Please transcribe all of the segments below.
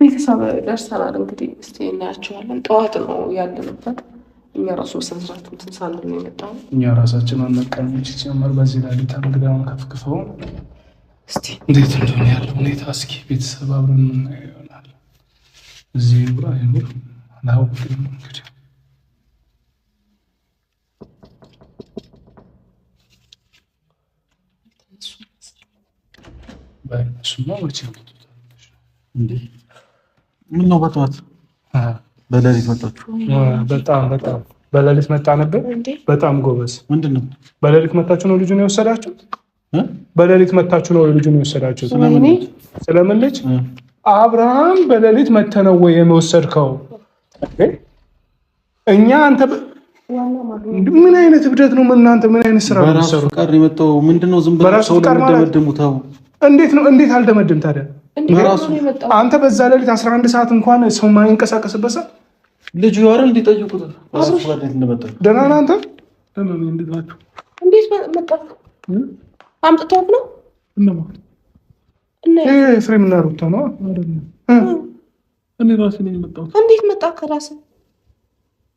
ቤተሰብ ደርሰናል። እንግዲህ እስቲ እናያቸዋለን። ጠዋት ነው ያለንበት። እኛ ራሱ በስነስርዓት እንትን ሳንል ነው የመጣው። እኛ ራሳችን አነቃን ሲጀመር በዚህ ላይ እንግዳውን ከፍክፈው እስቲ እንዴት እንደሆነ ያለው ሁኔታ እስኪ ቤተሰብ አብረን የምናየው ይሆናል። እዚህ ይኑር አይኑር አላውቅም። እንግዲህ እሱማ መቼ እንዴ ምን ነው በጠዋት በሌሊት መጣችሁ? በጣም በሌሊት መጣ ነበር። በጣም ጎበዝ። ምንድነው በሌሊት መጣችሁ ነው ልጁን የወሰዳችሁት? በሌሊት መጣችሁ ነው ልጁን የወሰዳችሁት? ስለምን ልጅ አብርሃም በሌሊት መተነው ወይ የወሰድከው? እኛ አንተ ምን አይነት እብደት ነው? እናንተ ምን አይነት ስራ ነው የምትሰሩ? ቀር የመጣው ምንድነው? ዝም ብለው ሰው እንደምደመድሙታው እንዴት ነው? እንዴት አልደመድም ታዲያ? አንተ በዛ ሌሊት 11 ሰዓት እንኳን ሰው ማይንቀሳቀስበት ሰዓት ልጁ ያወራል። እንዲጠይቁት አስፈላጊ እንደመጣ ደህና ነህ አንተ? እንዴት መጣ? አምጥተውት ነው እኔ ፍሬም እና ሩታ ነው አይደል? እኔ ራሴ ነኝ የመጣሁት። እንዴት መጣ? ከራስ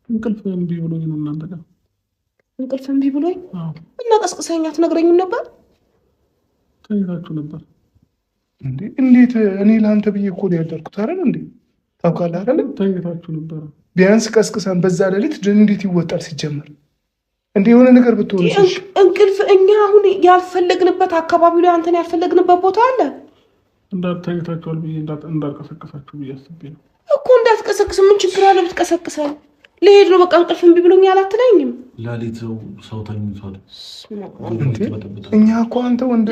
እንቅልፍ እምቢ ብሎኝ ነው። እናንተ ጋር እንቅልፍ እምቢ ብሎኝ እና ቀስቅሰኛ ትነግረኝ ነበር። ተኝታችሁ ነበር እንዴ? እንዴት? እኔ ለአንተ ብዬ እኮ ነው ያደርኩት አይደል እንዴ? ታውቃለህ አይደል? ተኝታችሁ ነበር። ቢያንስ ቀስቅሰን በዛ ሌሊት እንዴት ይወጣል ሲጀመር? እንዴ የሆነ ነገር ብትሆንሽ እንቅልፍ እኛ አሁን ያልፈለግንበት አካባቢ ላይ አንተን ያልፈለግንበት ቦታ አለ። እንዳትተኝታችኋል ብዬ እንዳልቀሰቀሳችሁ ብዬ አስቤ ነው እኮ። እንዳትቀሰቅስ ምን ችግር አለ ብትቀሰቅሰን? ልሄድ ነው በቃ እንቅልፍ እምቢ ብሎኛል አትለኝም? ሌሊት ሰው ተኝቷል። እኛ እኮ አንተ ወንድ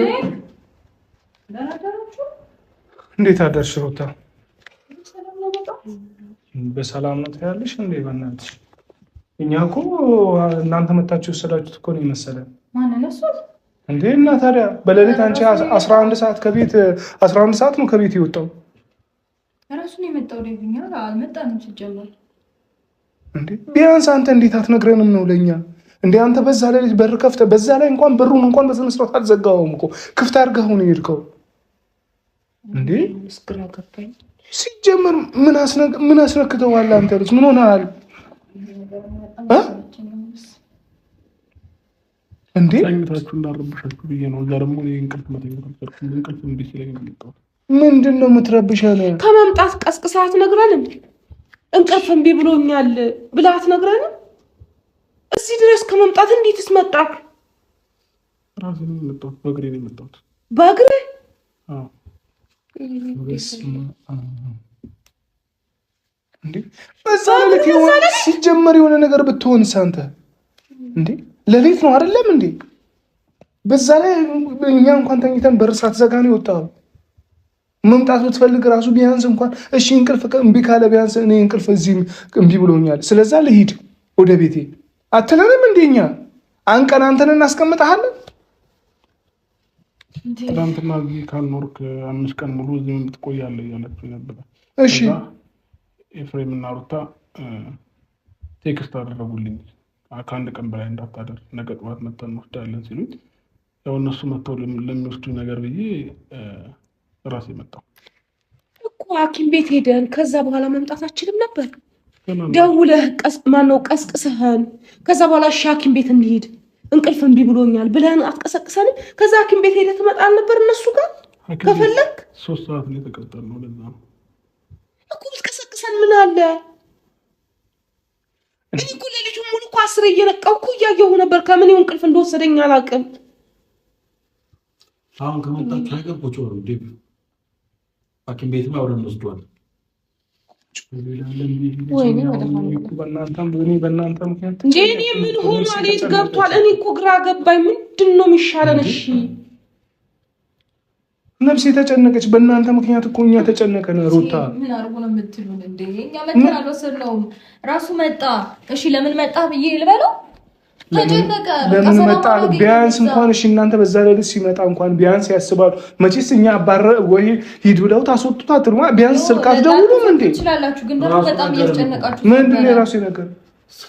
እንዴት አደርሽ ሩታ? በሰላም ነው ታያለሽ እንዴ? በእናትሽ እኛ እኮ እናንተ መታችሁ ወሰዳችሁት እኮ ነው የመሰለን። ማን ነው እሱ እንዴ? እና ታዲያ በሌሊት አንቺ 11 ሰዓት ከቤት 11 ሰዓት ነው ከቤት የወጣው። ራሱ ነው የመጣው። ለኛ አልመጣንም ሲጀመር። እንዴ ቢያንስ አንተ እንዴት አትነግረንም ነው ለኛ? እንዴ አንተ በዛ ሌሊት በር ከፍተህ በዛ ላይ እንኳን በሩን እንኳን በስነ ስርዓት አልዘጋውም እኮ ክፍት አድርገው ነው የሄድከው። እንዴ እስክራ ገባኝ። ሲጀመር ምን አስነክተዋል? አንተ ልጅ ምን ሆነሃል? እንዴ ተኝታችሁ እንዳረብሻችሁ ብዬ ነው። እዛ ደግሞ እንቅልፍ መተኛት እንቅልፍ እምቢ ሲለኝ ነው የመጣሁት። ምንድን ነው የምትረብሻለ? ከመምጣት ቀስቅሳት ነግረንም እንቅልፍ እምቢ ብሎኛል ብላት ነግረንም እዚህ ድረስ ከመምጣት እንዴትስ መጣክ? ራሴ ነው የመጣሁት። በእግሬ ነው የመጣሁት። በእግሬ? አዎ። እንዴ በዛ ሌሊት የሆነ ሲጀመር የሆነ ነገር ብትሆንስ አንተ? እንዴ ሌሊት ነው አይደለም እንዴ? በዛ ላይ እኛ እንኳን ተኝተን በር ሳትዘጋ ነው የወጣው። መምጣት ብትፈልግ ራሱ ቢያንስ እንኳን እሺ እንቅልፍ እምቢ ካለ ቢያንስ እኔ እንቅልፍ እዚህ እምቢ ብሎኛል ስለዛ ልሂድ ወደ ቤቴ አትለንም? እንደኛ አንቀን አንተን እናስቀምጣለን። ትናንትና እዚህ ካልኖርክ 5 ቀን ሙሉ እዚህ የምትቆያለህ እያላችሁ ነበር። እሺ ኤፍሬም እና ሩታ ቴክስት አደረጉልኝ ከአንድ ቀን በላይ እንዳታደር ነገ ጠዋት መተን እንወስዳለን ሲሉኝ ያው እነሱ መተው ለሚወስዱ ነገር ብዬ ራሴ መጣሁ እኮ ሐኪም ቤት ሄደን ከዛ በኋላ መምጣት አችልም ነበር። ደውለህ ማነው ቀስቅሰህን ከዛ በኋላ ሐኪም ቤት እንሂድ እንቅልፍ እምቢ ብሎኛል ብለን አትቀሰቅሰን። ከዛ ሐኪም ቤት ሄደህ ትመጣል ነበር እነሱ ጋር ከፈለክ 3 ሰዓት ነው የተቀጠርነው። ለዛ ነው እኮ ብትቀሰቅሰን ምን አለ? እኔ እኮ ለልጁም ሙሉ እኮ 10 እየነቃሁ እኮ እያየሁ ነበር። ከምን ይሁን እንቅልፍ እንደወሰደኝ አላውቅም። አሁን ከመጣች አይቀር ቁጭ ብሎ ዴብ ሐኪም ቤት ነው አብረን እንወስደዋለን። ወይኔ በእናንተ ምክንያት እኔ ምን ሆኗል? የት ገብቷል? እኔ እኮ ግራ ገባኝ። ምንድን ነው የሚሻለን? እሺ ነፍሴ ተጨነቀች። በእናንተ ምክንያት እኮ እኛ ተጨነቀን። ሩታ ምን አርጎ ነው የምትሉን እንዴ? እኛ መተን አልወሰድነውም። ራሱ መጣ። እሺ ለምን መጣ ብዬ ልበለው? ተጨነቀ። ለምን መጣ? ቢያንስ እንኳን እሺ እናንተ በዛ ሌሊት ሲመጣ እንኳን ቢያንስ ያስባሉ። መቼስ እኛ አባረ ወይ ሂድ ብለው ታስወጡታ ትርማ ቢያንስ ስልክ አትደውሉም እንዴ? ትችላላችሁ፣ ግን ደግሞ በጣም እያስጨነቃችሁ። ምንድን ነው የራሴ ነገር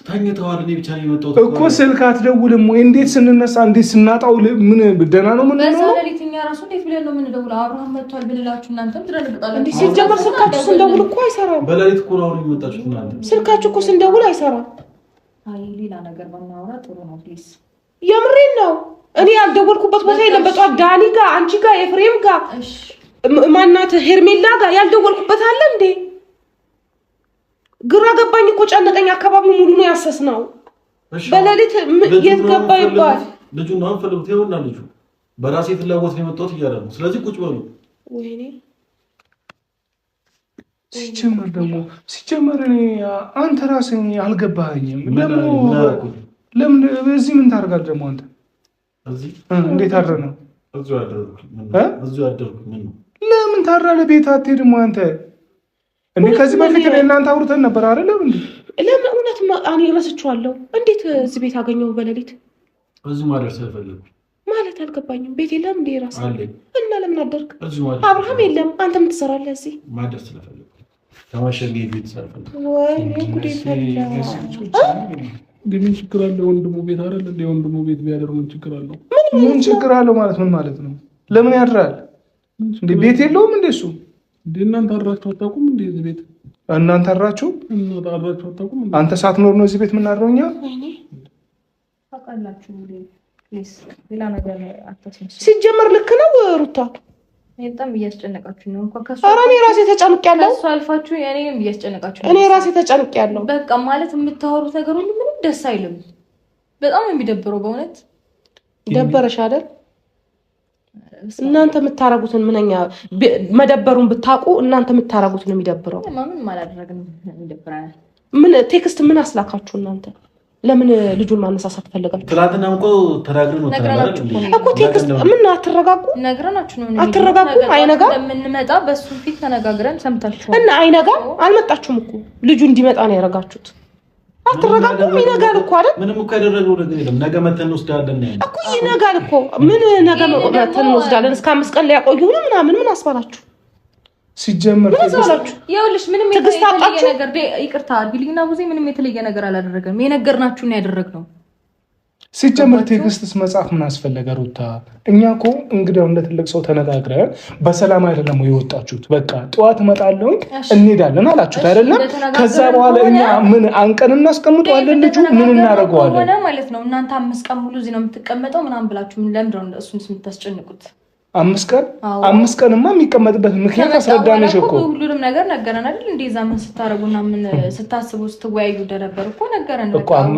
ተኝተዋል። እኔ ብቻ ነው የመጣሁት እኮ ስልክ አትደውልም ወይ? እንዴት ስንነሳ እንዴት ስናጣው ምን ደህና ነው? ምን ነው ለሊትኛ ራሱ እንዴት ብለን ነው የምንደውለው? አብርሃም መጥቷል ብንላችሁ እናንተም ትደነግጣላችሁ። እንዴ ሲጀመር ስልካችሁ ስንደውል እኮ አይሰራም። በሌሊት እኮ ነው የመጣችሁት እናንተ። ስልካችሁ እኮ ስንደውል አይሰራም። አይ ሌላ ነገር ባናወራ ጥሩ ነው ፕሊዝ። የምሬን ነው። እኔ ያልደወልኩበት ቦታ የለም። በጧት ዳኒ ጋር፣ አንቺ ጋር፣ ኤፍሬም ጋር፣ ማናት ሄርሜላ ጋር ያልደወልኩበት አለ እንዴ? ግራ ገባኝ እኮ ጨነቀኝ። አካባቢው ሙሉ ነው ያሰስነው። በሌሊት የት ገባ ይባል? ልጁ ነው ፈልጉት። ይኸውና ልጁ በራሴ ፍላጎት ነው የመጣሁት እያለ ነው። ስለዚህ ቁጭ በሉ። ወይኔ ሲጀመር እኔ አንተ ራስህ አልገባኸኝም። ለምን በዚህ ምን ታደርጋለህ ደግሞ አንተ? እዚህ እንዴት አድረህ ነው? እዚሁ አደርኩ። ምን ነው ለምን ታድራለህ? ቤት አትሄድም አንተ? እንዴ ከዚህ በፊት እናንተ አውርተን ነበር አይደለም እንዴ? ለምን እውነት እኔ እረስቸዋለሁ። እንዴት እዚህ ቤት አገኘው በሌሊት? እዚህ ማደር ስለፈለኩ ማለት አልገባኝም። ቤት የለም እንዴ ራስ እና ለምን አደርክ? አብርሃም የለም አንተ ምን ትሰራለህ እዚህ? ማደር ስለፈለኩ ተማሸገ ቤት ስለፈለኩ። ወይኔ ጉዴ ፈላ። ምን ችግር አለ? ወንድሙ ቤት አይደል እንዴ? ወንድሙ ቤት ቢያደር ምን ችግር አለው? ምን ችግር አለው ማለት ምን ማለት ነው? ለምን ያድራል እንዴ? ቤት የለውም እንዴ እሱ? እንዴ እናንተ አድራችሁ አታውቁም እንዴ እዚህ ቤት? እናንተ አድራችሁ? አድራችሁ አታውቁም እንዴ? አንተ ሳትኖር ነው እዚህ ቤት የምናድረው እኛ? ወይኔ ታውቃላችሁ ፕሊዝ ሌላ ነገር አታስመስሉ። ሲጀመር ልክ ነው ሩታ። በጣም እያስጨነቃችሁ ነው። እንኳን ከሱ ኧረ እኔ ራሴ ተጨንቄያለሁ። ከሱ አልፋችሁ እኔንም እያስጨነቃችሁ ነው። እኔ ራሴ ተጨንቄያለሁ። በቃ ማለት የምታወሩት ነገር ሁሉ ምንም ደስ አይልም። በጣም ነው የሚደብረው በእውነት። ደበረሽ አይደል? እናንተ የምታረጉትን ምንኛ መደበሩን ብታውቁ እናንተ የምታረጉት ነው የሚደብረው። ምን ማላደረግን ይደብራል። ምን ቴክስት ምን አስላካችሁ እናንተ? ለምን ልጁን ማነሳሳት ፈልጋችሁ? ትላንትና እኮ ተናግረን ነው እኮ ቴክስት ምን አትረጋጉ? ነግረናችሁ ነው አትረጋጉ። አይነጋ ለምንመጣ በሱ ፊት ተነጋግረን ሰምታችኋል። እና አይነጋ አልመጣችሁም እኮ ልጁ እንዲመጣ ነው ያረጋችሁት። አትረጋጉ። ይነጋል እኮ አይደል? ምንም እኮ ያደረገው ነገር የለም። ነገ መተን እንወስዳለን እኮ ይነጋል እኮ። ምን ነገ መተን እንወስዳለን? እስከ 5 ቀን ሊያቆዩ ነው ምናምን ምን አስባላችሁ? ሲጀመር ይኸውልሽ ምንም የተለየ ነገር ይቅርታ ቢልኝና ብዙ ምንም የተለየ ነገር አላደረገም። የነገርናችሁን ያደረግነው። ሲጀመር ቴክስትስ መጻፍ ምን አስፈለገ ሩታ? እኛ እኮ እንግዲያው እንደ ትልቅ ሰው ተነጋግረን በሰላም አይደለም የወጣችሁት። በቃ ጠዋት እመጣለሁ እንሄዳለን አላችሁት አይደለም? ከዛ በኋላ እኛ ምን አንቀን እናስቀምጠዋለን? ልጁ ምን እናደርገዋለን ሆነ ማለት ነው። እናንተ 5 ቀን ሙሉ እዚህ ነው የምትቀመጠው ምናምን ብላችሁ ምን ለምንድን ነው እሱን የምታስጨንቁት? 5 ቀንማ የሚቀመጥበት ምክንያት አስረዳንሽ እኮ። ሁሉንም ነገር ነገረን አይደል? እንደዛ ምን ስታረጉና ምን ስታስቡ ስትወያዩ እንደነበር እኮ ነገረን።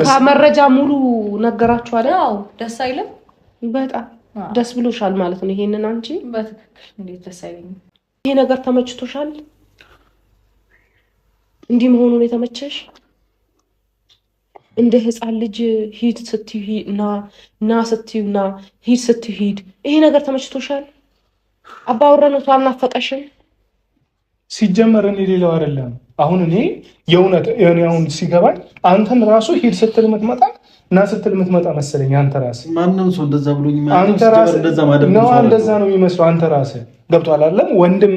ከመረጃ ሙሉ ነገራችሁ አይደል? አዎ ደስ አይልም? በጣም ደስ ብሎሻል ማለት ነው። ይሄንን አንቺ በትክክል እንዴት ደስ አይልም? ይሄ ነገር ተመችቶሻል? እንዲህ መሆኑን የተመቸሽ? እንደ ህፃን ልጅ ሂድ ስትይ ና ስትይ ና ሂድ ስትይ ሂድ። ይሄ ነገር ተመችቶሻል? አባወራነቱ አልናፈቀሽም? ሲጀመር እኔ ሌላው አይደለም። አሁን እኔ የእውነት እኔ አሁን ሲገባኝ አንተን ራሱ ሂድ ስትል የምትመጣ ና ስትል የምትመጣ መሰለኝ። አንተ ራስህ ማንንም ሰው እንደዛ ብሎኝ አንተ ራስህ እንደዛ ነው የሚመስለው። አንተ ራስህ ገብቶሃል አይደለም? ወንድም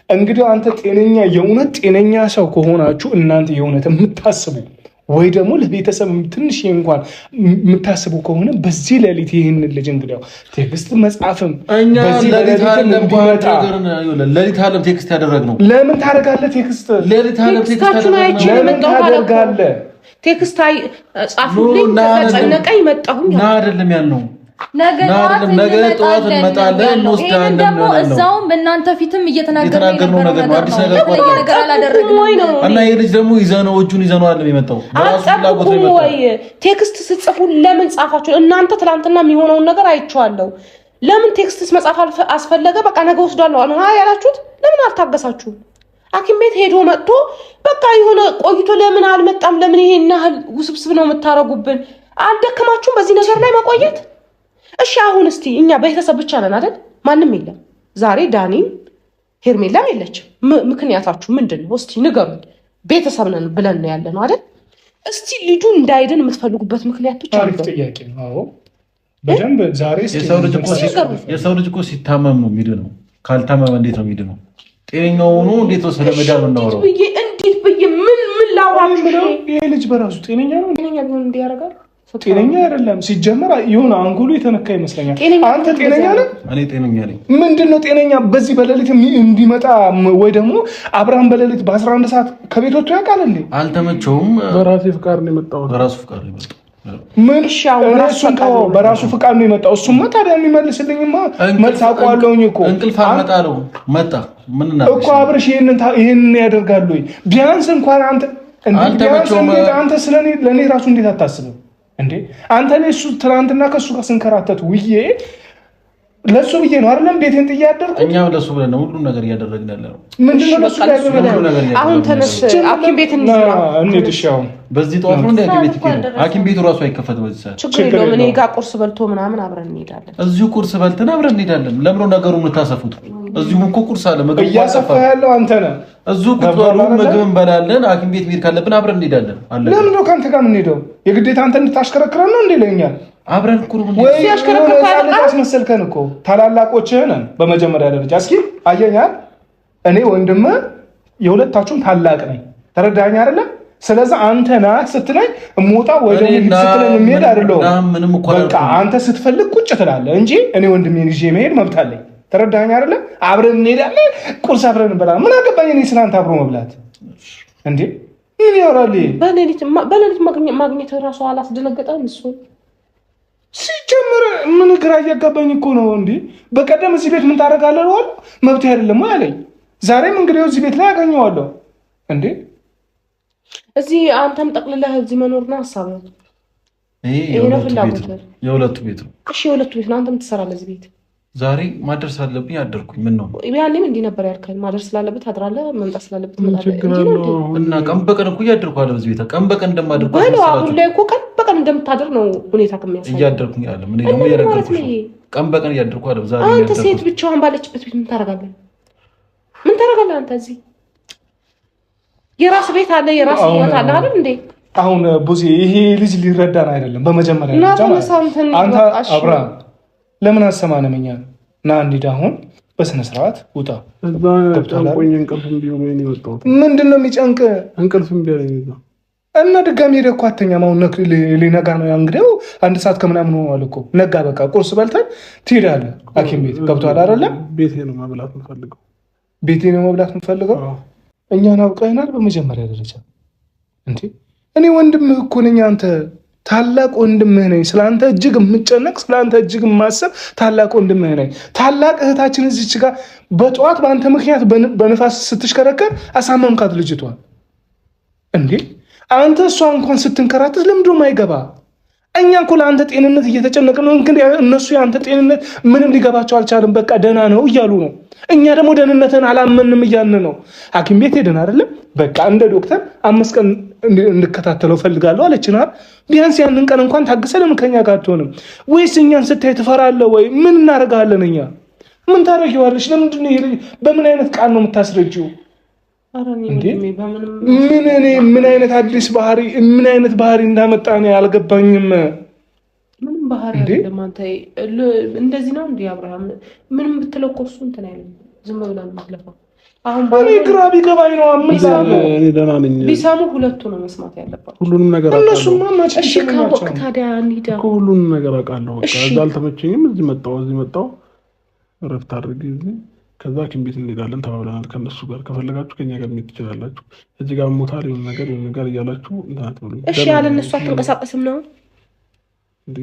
እንግዲህ አንተ ጤነኛ የእውነት ጤነኛ ሰው ከሆናችሁ እናንተ የእውነት የምታስቡ ወይ ደግሞ ለቤተሰብ ትንሽ እንኳን የምታስቡ ከሆነ በዚህ ሌሊት ይሄንን ልጅ እንግዲያው ቴክስት መጻፍም በዚህ ሌሊት አለም ቴክስት ያደረግነው ለምን ታደርጋለህ? ቴክስት ሌሊት አለም ቴክስት ታደርጋለህ? ቴክስት ጻፉልኝ ተጨነቀኝ መጣሁኝ ና አይደለም ያልነው። ነገ ጠዋት እንመጣለን እንወስዳለን ደግሞ እዛውም በእናንተ ፊትም እየተናገርነው ነገር ነው። አዲስ ነገር አላደረግንም እና ይሄ ልጅ ደግሞ እጁን ይዘነው አይደለም የመጣው። አልጻፍኩም ወይ? ቴክስት ስጽፉ ለምን ጻፋችሁ? እናንተ ትላንትና የሚሆነውን ነገር አይቼዋለሁ። ለምን ቴክስትስ መጻፍ አስፈለገ? በቃ ነገ ወስዳለሁ ነው ያላችሁት። ለምን አልታገሳችሁም? ሐኪም ቤት ሄዶ መጥቶ በቃ የሆነ ቆይቶ ለምን አልመጣም? ለምን ይሄን ያህል ውስብስብ ነው የምታረጉብን? አልደከማችሁም በዚህ ነገር ላይ መቆየት? እሺ አሁን እስቲ እኛ ቤተሰብ ብቻ ነን አይደል? ማንም የለም ዛሬ። ዳኒም ሄርሜላም የለችም። ምክንያታችሁ ምንድነው? እስቲ ንገሩኝ። ቤተሰብ ነን ብለን ነው ያለነው አይደል? እስቲ ልጁ እንዳይድን የምትፈልጉበት ምክንያት ብቻ ነው። ጥያቄ ነው። አዎ በደንብ ዛሬ የሰው ልጅ እኮ ሲታመም ነው የሚድነው። ካልታመመ እንዴት ነው የሚድነው? ጤነኛው ሆኖ እንዴት ነው ስለመዳን ነው? እንዴት ብዬ ምን ላውራችሁ። ይሄ ልጅ በራሱ ጤነኛ ነው? ጤነኛ ቢሆን እንዲህ ያደርጋል? ጤነኛ አይደለም። ሲጀመር የሆነ አንጎሉ የተነካ ይመስለኛል። አንተ ጤነኛ ነህ? እኔ ጤነኛ ነኝ። ምንድነው ጤነኛ? በዚህ በሌሊት እንዲመጣ ወይ ደግሞ አብርሃም በሌሊት በ11 ሰዓት ከቤት ወጥቶ ያውቃል እንዴ? አልተመቸውም። በራሴ ፍቃድ ነው የመጣው። በራሱ ፍቃድ ነው የመጣው። ምን በራሱ ፍቃድ ነው የመጣው። እሱማ ታዲያ የሚመልስልኝማ መልስ አውቀዋለሁኝ እኮ። እንቅልፍ አልመጣለው መጣ። ምን እናድርግ እኮ አብርሽ ይሄንን ያደርጋሉ ወይ? ቢያንስ እንኳን አንተ ስለኔ ለኔ ራሱ እንዴት አታስብም እንዴ? አንተ ለሱ ትናንትና ከሱ ጋር ስንከራተት ውዬ ለሱ ብዬ ነው አይደለም ቤቴን ጥዬ ያደርኩ። እኛው ለሱ ብለን ነው ሁሉ ነገር እያደረግን ያለ ነው። ምንድነው ለሱ ያደረግን? አሁን ተነስ ሐኪም ቤት እንሂድ። እሺ አሁን በዚህ ጠዋት ነው እንደ ሐኪም ቤት ይሄዳል። ሐኪም ቤቱ ራሱ አይከፈትም በዚህ ሰዓት። ችግር የለውም። እኔ ጋር ቁርስ በልቶ ምናምን አብረን እንሄዳለን። እዚሁ ቁርስ በልተን አብረን እንሄዳለን። ለምን ነው ነገሩን የምታሰፉት? እዚሁ እኮ ቁርስ አለ። ምግብ እያሰፋ ያለው አንተ ነህ። እዚሁ ቁጭ ብሎ ምግብ እንበላለን። ሐኪም ቤት መሄድ ካለብን አብረን እንሄዳለን። ለምን ነው ካንተ ጋር የምንሄደው? የግዴታ አንተ እንድታሽከረክረን ነው እንዴ ለኛ? አብረን ቁርብ ነው ወይ ያስመሰልከን እኮ ታላላቆችህ ነን። በመጀመሪያ ደረጃ እስኪ አየኛል። እኔ ወንድም የሁለታችሁም ታላቅ ነኝ። ተረዳኸኝ አይደለ? ስለዚህ አንተ ና ስትለኝ እሞጣ ወይ ደግሞ ስትለኝ የሚሄድ አይደለም። በቃ አንተ ስትፈልግ ቁጭ ትላለህ እንጂ እኔ ወንድሜን ይዤ መሄድ መብት አለኝ። ተረዳኸኝ አይደለ? አብረን እንሄዳለን። ቁርስ አብረን እንበላለን። ምን አገባኝ እኔ ስላንተ አብሮ መብላት እንዴ? ምን ያወራል? በሌሊት ማግኘት ራሱ አላስደነገጠም እሱ? ሲጀምር ምን ግራ እያጋባኝ እኮ ነው እንዴ። በቀደም እዚህ ቤት ምን ታደርጋለህ ነው መብት አይደለም ወይ አለኝ። ዛሬም እንግዲህ እዚህ ቤት ላይ ያገኘዋለሁ እንዴ። እዚህ አንተም ጠቅልለህ እዚህ መኖር ነው ሐሳብህ? ይሄ የሁለቱ ቤት ነው። እሺ የሁለቱ ቤት ነው። አንተም ትሰራለህ እዚህ ቤት? ዛሬ ማደር ስላለብኝ አደርኩኝ። ምን ነው ያኔም እንዲህ ነበር ያልከኝ። ማደር ስላለበት አድራለህ፣ መምጣት ስላለበት ትመጣለህ እና ቀን በቀን እኮ እያደርኩ አለ በዚህ ቤት ቀን በቀን እንደማደርኩ አሁን ላይ እኮ ቀን በቀን እንደምታደር ነው ሁኔታ ከሚያሳይ። እያደርኩኝ አለ ምን ደግሞ እያደረኩ ቀን በቀን እያደርኩ አለ። ዛሬ አንተ ሴት ብቻዋን ባለችበት ቤት ምን ታደርጋለህ? ምን ታደርጋለህ አንተ? እዚህ የራስ ቤት አለ፣ የራስ ህይወት አለ አይደል እንዴ? አሁን ቡዜ ይሄ ልጅ ሊረዳን አይደለም። በመጀመሪያ አንተ አብርሃም ለምን አሰማንም? እኛ ና እንሂድ አሁን በስነ ስርዓት ውጣ። እዛ ጨንቆኝ እንቅልፍም ቢሆን ነው የወጣሁት። ምንድነው የሚጨንቅ? እንቅልፍም ቢሆን ነው እና ድጋሚ ሄደህ እኮ አተኛም። አሁን ሊነጋ ነው እንግዲህ 1 ሰዓት ከምናምን ሆኗል እኮ ነጋ። በቃ ቁርስ በልተን ትሄዳለህ ሐኪም ቤት ገብቶሃል አይደለ? ቤቴ ነው መብላት የምፈልገው። ቤቴ ነው መብላት የምፈልገው። እኛን አውቀኸናል በመጀመሪያ ደረጃ እንዴ። እኔ ወንድምህ እኮ ነኝ። አንተ ታላቅ ወንድምህ ነኝ። ስለአንተ እጅግ የምጨነቅ ስለአንተ እጅግ የማሰብ ታላቅ ወንድምህ ነኝ። ታላቅ እህታችን እዚች ጋር በጠዋት በአንተ ምክንያት በንፋስ ስትሽከረከር አሳመምካት ልጅቷን እንዴ። አንተ እሷ እንኳን ስትንከራተት ለምንድነው የማይገባ? እኛ እኮ ለአንተ ጤንነት እየተጨነቅን ነው። እንግዲህ እነሱ የአንተ ጤንነት ምንም ሊገባቸው አልቻለም። በቃ ደህና ነው እያሉ ነው። እኛ ደግሞ ደህንነትን አላመንም እያልን ነው። ሐኪም ቤት ሄደን አይደለም በቃ እንደ ዶክተር 5 ቀን እንድከታተለው ፈልጋለሁ አለችና ቢያንስ ያንን ቀን እንኳን ታግሰ ለምን ከኛ ጋር አትሆንም? ወይስ እኛን ስታይ ትፈራለህ ወይ? ምን እናደርጋለን? እኛ ምን ታደርጊዋለሽ? ለምንድን ነው ይሄ? በምን አይነት ቃል ነው የምታስረጂው? ምን አይነት አዲስ ባህሪ ምን አይነት ባህሪ እንዳመጣ ነው ያልገባኝም። ምንም ባህሪ አይደለም። አንተ እንደዚህ ነው እንዴ አብርሃም? ምንም ብትለው እኮ እሱ እንትን አይልም። ዝም ብላ ነው የምትለፋው። አሁን እኔ ግራ ቢገባኝ ነው እኔ ደህና ነኝ። ቢሰሙ ሁለቱ ነው መስማት ያለባቸው። ሁሉንም ነገር አውቃለሁ። እነሱማ ማች እሺ ካወቅ ታዲያ እንሂዳ እኮ ሁሉንም ነገር አውቃለሁ። በቃ እዛ አልተመቸኝም። እዚህ መጣሁ እረፍት አድርጌ እዚህ ከዛ ሐኪም ቤት እንሄዳለን ተባብለናል። ከነሱ ጋር ከፈለጋችሁ ከኛ ጋር መሄድ ትችላላችሁ። እዚህ ጋር ሞታል የሆነ ነገር እያላችሁ እንታት ብሎ እሺ ያለ እነሱ አትንቀሳቀስም ነው እንዴ?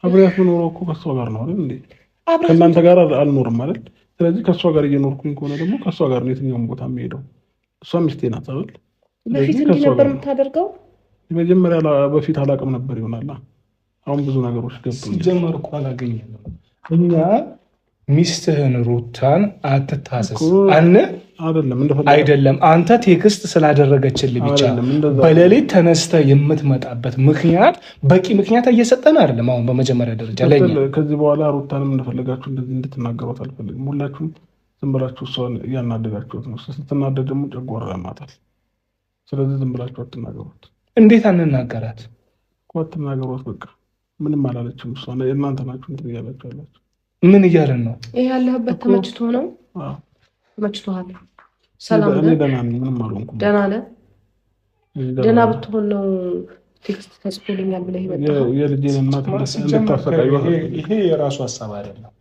አብሬያት የምኖረው እኮ ከሷ ጋር ነው አይደል እንዴ? ከእናንተ ጋር አልኖርም አይደል? ስለዚህ ከሷ ጋር እየኖርኩኝ ከሆነ ደግሞ ከሷ ጋር ነው የትኛውም ቦታ የምሄደው። እሷ ሚስቴ ናት አይደል? በፊት እንዲህ ነበር የምታደርገው? መጀመሪያ በፊት አላውቅም ነበር ይሆናል። አሁን ብዙ ነገሮች ገብቶኛል። ጀመር እኮ አላገኘንም እኛ ሚስትህን ሩታን አትታሰስ አይደለም። አንተ ቴክስት ስላደረገችልህ ብቻ በሌሊት ተነስተህ የምትመጣበት ምክንያት በቂ ምክንያት እየሰጠን አይደለም። አሁን በመጀመሪያ ደረጃ ለኛ ከዚህ በኋላ ሩታንም እንደፈለጋችሁ እንደዚህ እንድትናገሯት አልፈልግም። ሁላችሁም ዝም ብላችሁ እሷን እያናደዳችሁት ነው። ስትናደድ ደግሞ ጨጓራ ያማታል። ስለዚህ ዝም ብላችሁ አትናገሯት። እንዴት አንናገራት? አትናገሯት። በቃ ምንም አላለችም እሷ። እናንተ ናችሁ እንትን እያላችሁ ያላችሁ። ምን እያለን ነው? ይሄ ያለህበት ተመችቶ ነው? ተመችቶሃል? ሰላም ነህ? ደህና ነኝ። ምንም አልሆንኩም። ደህና ነህ? ደህና ብትሆን ነው ቴክስት ተጽፎልኛል ብለህ ይመጣው የልጄን እናት እንደታፈቀኝ ይሄ የራሱ ሐሳብ አይደለም።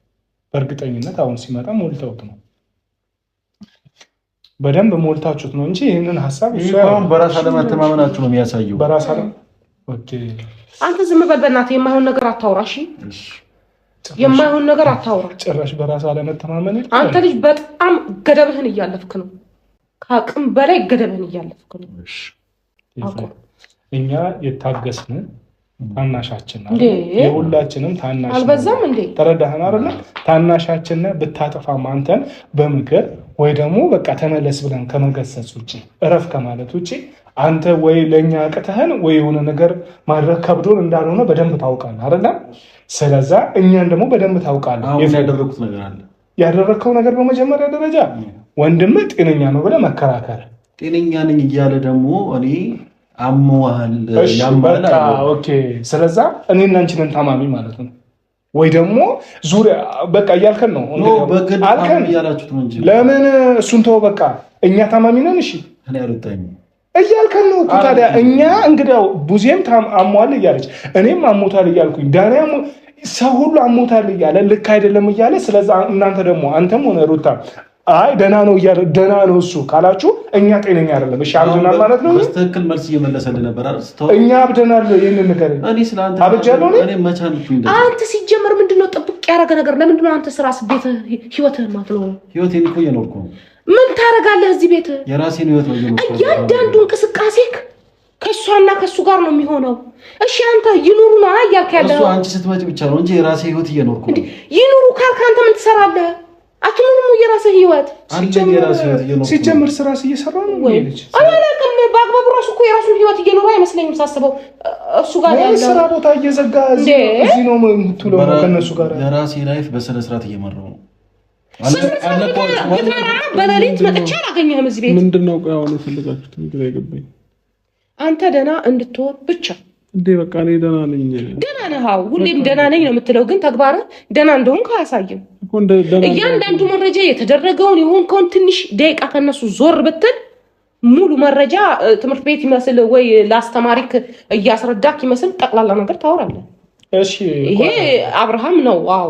በእርግጠኝነት አሁን ሲመጣ ሞልተውት ነው በደንብ ሞልታችሁት ነው እንጂ ይሄንን ሐሳብ ይሄን በራስ አለመተማመናችሁ ነው የሚያሳየው። በራስ አለ ኦኬ። አንተ ዝም በል በእናትህ የማይሆን ነገር አታውራሽ። የማይሆን ነገር አታውራ። ጭራሽ በራስ አለመተማመን አንተ ልጅ በጣም ገደብህን እያለፍክ ነው። ከአቅም በላይ ገደብህን እያለፍክ ነው። እሺ እኛ የታገስን ታናሻችን አይደል? የሁላችንም ታናሽ አልበዛም እንዴ? ተረዳህን አይደል? ታናሻችን ብታጠፋም አንተን በምክር ወይ ደግሞ በቃ ተመለስ ብለን ከመገሰጽ ውጪ እረፍ ከማለት ውጪ አንተ ወይ ለኛ አቅተህን ወይ የሆነ ነገር ማድረግ ከብዶን እንዳልሆነ በደንብ ታውቃለህ አይደል? ስለዛ እኛን ደግሞ በደንብ ታውቃለህ። ያደረኩት ነገር አለ። ያደረከው ነገር በመጀመሪያ ደረጃ ወንድም ጤነኛ ነው ብለህ መከራከር። ጤነኛ ነኝ እያለ ደግሞ እኔ አሞሃል ያማል። ኦኬ ስለዛ እኔና አንቺን ታማሚ ማለት ነው ወይ ደግሞ ዙሪያ በቃ እያልከን ነው አልከን እያላችሁት ነው እንጂ ለምን እሱን ተው በቃ እኛ ታማሚ ነን። እሺ እኔ አልወጣኝ እያልከን ነው እኮ ታዲያ እኛ እንግዲያው ቡዜም አሟል እያለች እኔም አሞታል እያልኩኝ ዳንያ ሰው ሁሉ አሞታል እያለ ልክ አይደለም እያለ ስለዛ እናንተ ደግሞ አንተም ሆነ ሩታ አይ ደና ነው እያለ ደና ነው እሱ ካላችሁ እኛ ጤነኛ አይደለም። እሺ አብደናል ማለት ነው። በስተክል መልስ እየመለሰልህ ነበር አይደል? እኛ አብደናል ይሄንን ነገር እኔ ስላንተ አብጃለሁ እኔ መቻልኩኝ። አንተ ሲጀመር ምንድነው ጥብቅ ያደረገ ነገር? ለምንድነው አንተ ስራስ ቤት ህይወትህን ማትኖር? ህይወቴን እኮ እየኖርኩ ነው። ምን ታረጋለህ እዚህ ቤት? የራሴን ህይወት ነው እየኖርኩ። እያንዳንዱ እንቅስቃሴክ ከሷና ከሱ ጋር ነው የሚሆነው። እሺ አንተ ይኑሩ ነው አያልክ ያለው። እሱ አንቺ ስትመጪ ብቻ ነው እንጂ የራሴ ህይወት እየኖርኩ ነው። ይኑሩ ካልክ አንተ ምን ትሰራለህ? አትኑሩ የራስህ ህይወት ሲጀምር ስራስ እየሰራ ነው ወይ? አላውቅም። በአግባቡ ራሱ እኮ የራሱን ህይወት እየኖረ አይመስለኝም ሳስበው። እሱ ጋር ያለው ስራ ቦታ እየዘጋ እዚህ ነው የምትውለው ከነሱ ጋር። የራሴ ላይፍ በስነ ስርዓት እየመራው ነው። በሌሊት መጥቼ አላገኘህም እዚህ ቤት። ምንድነው ቆይ አሁን የፈለጋችሁት? እንግዲህ አይገባኝ። አንተ ደህና እንድትሆን ብቻ እንዴ በቃ እኔ ደህና ነኝ። ደህና ነህ? አዎ ሁሌም ደህና ነኝ ነው የምትለው፣ ግን ተግባርህ ደህና እንደሆንክ አያሳይም። እያንዳንዱ መረጃ የተደረገውን የሆንከውን ትንሽ ደቂቃ ከነሱ ዞር ብትል ሙሉ መረጃ ትምህርት ቤት ይመስል ወይ ለአስተማሪክ እያስረዳክ ይመስል ጠቅላላ ነገር ታወራለህ። እሺ ይሄ አብርሃም ነው። አዎ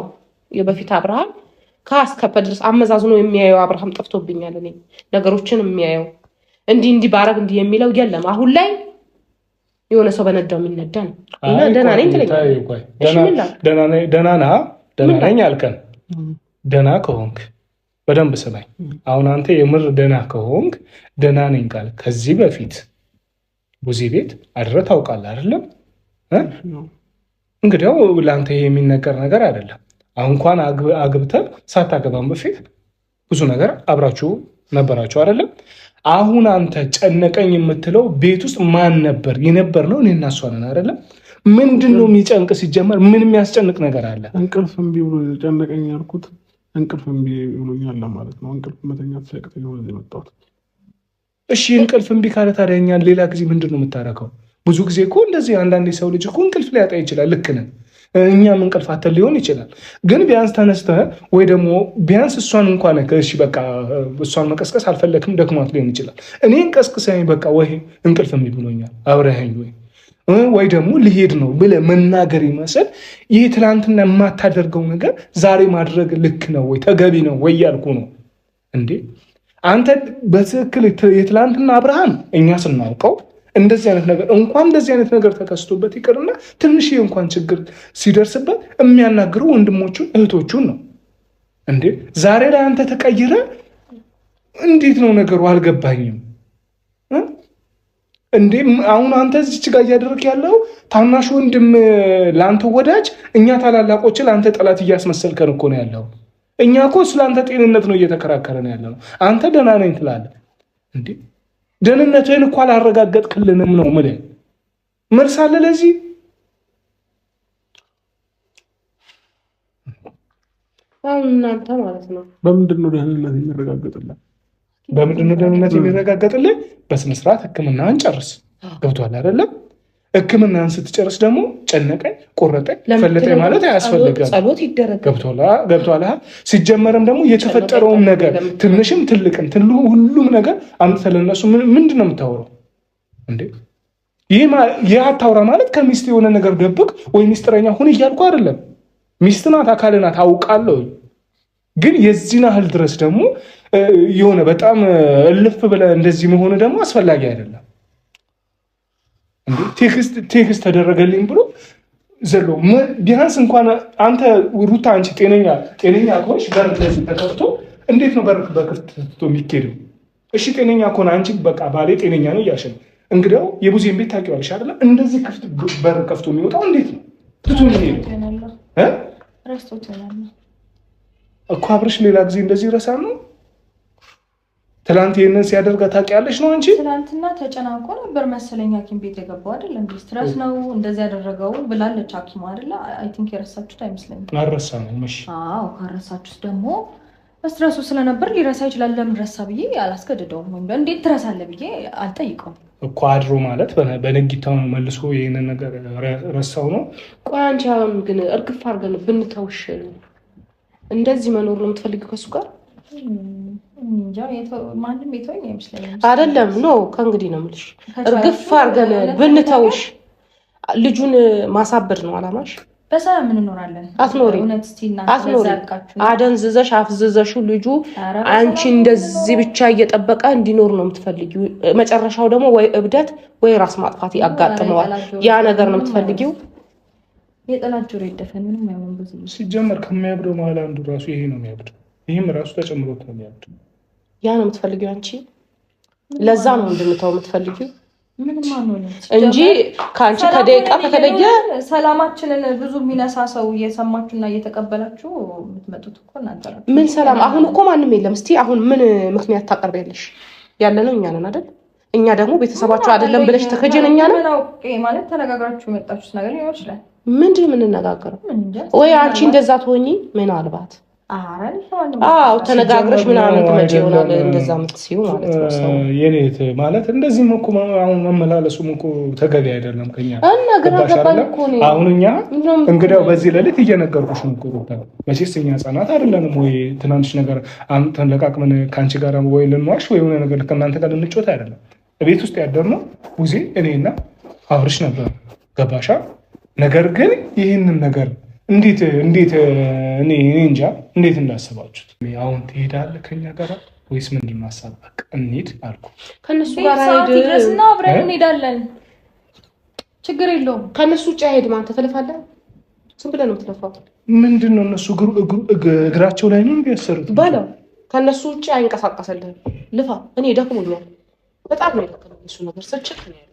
የበፊት አብርሃም ከአስከፈ ድረስ አመዛዝኖ የሚያየው አብርሃም ጠፍቶብኛል። እኔ ነገሮችን የሚያየው እንዲህ ባረግ እንዲህ የሚለው የለም። አሁን ላይ የሆነ ሰው በነዳው የሚነዳ ነው። እና ደህና ነኝ ትለኛለህ። ደህና ነኝ አልከን። ደህና ከሆንክ በደንብ ስማኝ። አሁን አንተ የምር ደህና ከሆንክ ደህና ነኝ ቃል ከዚህ በፊት ቡዜ ቤት አድረህ ታውቃለህ አይደለም? እንግዲያው ለአንተ ይሄ የሚነገር ነገር አይደለም። አሁን እንኳን አግብተህ ሳታገባም በፊት ብዙ ነገር አብራችሁ ነበራችሁ አይደለም? አሁን አንተ ጨነቀኝ የምትለው ቤት ውስጥ ማን ነበር? የነበር ነው እኔና እሷ ነን አይደለም? ምንድነው የሚጨንቅ? ሲጀመር ምን የሚያስጨንቅ ነገር አለ? እንቅልፍ እምቢ ብሎ ጨነቀኝ ያልኩት እንቅልፍ እምቢ ብሎኛል ማለት ነው። እንቅልፍ መተኛት ሳይቀር ነው የመጣሁት። እሺ እንቅልፍ እምቢ ካለ ታዲያ እኛን ሌላ ጊዜ ምንድነው የምታረከው? ብዙ ጊዜ እኮ እንደዚህ አንዳንድ ሰው ልጅ እኮ እንቅልፍ ሊያጣ ይችላል። ልክ ነን። እኛም እንቅልፍ አተን ሊሆን ይችላል። ግን ቢያንስ ተነስተህ ወይ ደግሞ ቢያንስ እሷን እንኳን እሺ በቃ እሷን መቀስቀስ አልፈለክም፣ ደክሟት ሊሆን ይችላል። እኔን ቀስቅሰኝ በቃ ወይ እንቅልፍ እምቢ ብሎኛል አብረኸኝ ወይ ደግሞ ልሄድ ነው ብለህ መናገር ይመስል ይህ ትናንትና የማታደርገው ነገር ዛሬ ማድረግ ልክ ነው ወይ ተገቢ ነው ወይ ያልኩ ነው እንዴ? አንተ በትክክል የትላንትና አብርሃም እኛ ስናውቀው እንደዚህ አይነት ነገር እንኳን እንደዚህ አይነት ነገር ተከስቶበት ይቅርና ትንሽ እንኳን ችግር ሲደርስበት የሚያናግረው ወንድሞቹን እህቶቹን ነው እንዴ? ዛሬ ላይ አንተ ተቀይረ እንዴት ነው ነገሩ? አልገባኝም እንዴ? አሁን አንተ እዚች ጋር እያደረክ ያለው ታናሽ ወንድም ለአንተ ወዳጅ፣ እኛ ታላላቆች ለአንተ ጠላት እያስመሰልከን እኮ ነው ያለው። እኛ እኮ ስለአንተ ጤንነት ነው እየተከራከረን ያለው። አንተ ደህና ነኝ ትላለህ እንዴ? ደህንነትህን እኮ አላረጋገጥክልንም ነው የምልህ። መልስ አለ ለዚህ? አሁን እናንተ ማለት ነው በምንድን ነው ደህንነት የሚረጋገጥልህ? በምንድን ነው ደህንነት የሚረጋገጥልህ? በስነ ስርዓት ሕክምናህን ጨርስ። ገብቶሃል አይደለም? ሕክምናህን ስትጨርስ ደግሞ ጨነቀኝ ቆረጠኝ ፈለጠኝ ማለት አያስፈልግም። ጸሎት ይደረግ። ገብቶሃል? ሲጀመርም ደግሞ የተፈጠረውን ነገር ትንሽም ትልቅም ሁሉም ነገር አንተ ለነሱ ምንድን ነው የምታወራው? እንዴ ይህ አታውራ ማለት ከሚስት የሆነ ነገር ደብቅ ወይ ሚስጥረኛ ሁን እያልኩ አይደለም። ሚስት ናት፣ አካል ናት፣ አውቃለሁ። ግን የዚህን ያህል ድረስ ደግሞ የሆነ በጣም እልፍ ብለህ እንደዚህ መሆኑ ደግሞ አስፈላጊ አይደለም። እንዴ ቴክስት ተደረገልኝ ብሎ ዘሎ ቢያንስ እንኳን አንተ ሩታ አንቺ ጤነኛ ከሆንሽ በር እንደዚህ ተከፍቶ እንዴት ነው በር በክፍት ትቶ የሚኬደው? እሺ ጤነኛ ከሆነ አንቺ በቃ ባሌ ጤነኛ ነው እያልሽ ነው። እንግዲያው የቡዜን ቤት ታውቂዋለሽ አይደለ? እንደዚህ ክፍት በር ከፍቶ የሚወጣው እንዴት ነው? ትቶ የሚሄደው እኮ አብርሽ ሌላ ጊዜ እንደዚህ ረሳ ነው። ትላንት ይሄንን ሲያደርጋ ታውቂያለሽ ነው እንጂ ትላንትና ተጨናንቆ ነበር መሰለኝ ሐኪም ቤት የገባው አይደል? እንዴ ስትረስ ነው እንደዚህ ያደረገው ብላለች ሐኪሙ አይደል? አይ ቲንክ የረሳችሁት አይመስለኝም። አልረሳንም። እሺ አዎ ካረሳችሁት ደግሞ ስትረሱ ስለነበር ሊረሳ ይችላል። ለምን ረሳ ብዬ አላስገድደውም፣ ወይም እንዴት ትረሳለህ ብዬ አልጠይቀውም እኮ አድሮ ማለት በነጊታው መልሶ ይሄንን ነገር ረሳው ነው። ቆይ አንቺ አሁን ግን እርግፍ አድርገን ብንተውሽ እንደዚህ መኖር ነው የምትፈልጊው ከሱ ጋር? እንጃ ማንም ቤተወኝ አይመስለኝም። አይደለም ነው ከእንግዲህ ነው የምልሽ። እርግፍ አድርገን ብንተውሽ ልጁን ማሳበድ ነው አላማሽ? በሰላም እንኖራለን። አትኖሪ አደንዝዘሽ አፍዝዘሽ ልጁ አንቺ እንደዚህ ብቻ እየጠበቀ እንዲኖር ነው የምትፈልጊው። መጨረሻው ደግሞ ወይ እብደት ወይ ራስ ማጥፋት ያጋጥመዋል። ያ ነገር ነው የምትፈልጊው? የጠላት ጆሮ ይደፈን ምንም አይሆን። ብዙ ሲጀመር ከሚያብደው መሀል አንዱ ራሱ ይሄ ነው የሚያብደው። ይሄም ራሱ ተጨምሮት ነው የሚያብደው። ያ ነው የምትፈልጊው አንቺ? ለዛ ነው እንድንተው የምትፈልጊው ምንም አንሆን እንጂ ከአንቺ ከደቂቃ ከተለየ ሰላማችንን ብዙ የሚነሳ ሰው እየሰማችሁና እየተቀበላችሁ የምትመጡት እኮ እናንተ ናችሁ። ምን ሰላም? አሁን እኮ ማንም የለም። እስቲ አሁን ምን ምክንያት ታቀርቢያለሽ? ያለነው እኛ ነን አይደል? እኛ ደግሞ ቤተሰባችሁ አይደለም ብለሽ ተከጀን እኛ ነን ማለት ተነጋግራችሁ የመጣችሁት ነገር ሊሆን ይችላል። ምንድን የምንነጋገረው? ወይ አንቺ እንደዛ ትሆኚ ምናልባት አዎ ተነጋግረሽ ምናምን ትመጪ ይሆናል እንደዛ የምትሲው ማለት ነው። የኔት ማለት እንደዚህም እኮ አሁን መመላለሱም እኮ ተገቢ አይደለም ከኛ እና ግራ ገባኝ እኮ ነው። አሁን እኛ እንግዲያው በዚህ ሌሊት እየነገርኩሽ ነው እኮ ሩታ፣ መቼስ እኛ ህጻናት አይደለንም ወይ ትናንሽ ነገር አንተን ለቃቅመን ካንቺ ጋር ወይ ልንዋሽ ወይ የሆነ ነገር ከእናንተ ጋር ልንጮት አይደለም። ቤት ውስጥ ያደርነው ቡዜ እኔና አብርሽ ነበር። ገባሻ? ነገር ግን ይህንን ነገር እንዴት እኔ እንጃ እንዴት እንዳሰባችሁት። አሁን ትሄዳለህ ከኛ ጋር ወይስ ምንድን ነው ሀሳብ? በቃ እንሂድ አልኩ። ከነሱ ጋር ድረስና አብረን እንሄዳለን፣ ችግር የለውም። ከነሱ ውጭ አይሄድም። አንተ ትለፋለህ፣ ዝም ብለህ ነው የምትለፋው። ምንድን ነው እነሱ እግራቸው ላይ ነው የሚያሰሩት በለው። ከነሱ ውጭ አይንቀሳቀስልህም። ልፋ። እኔ ደክሞኛል፣ በጣም ነው የደከመኝ እሱ ነገር። ስልችት ነው ያለው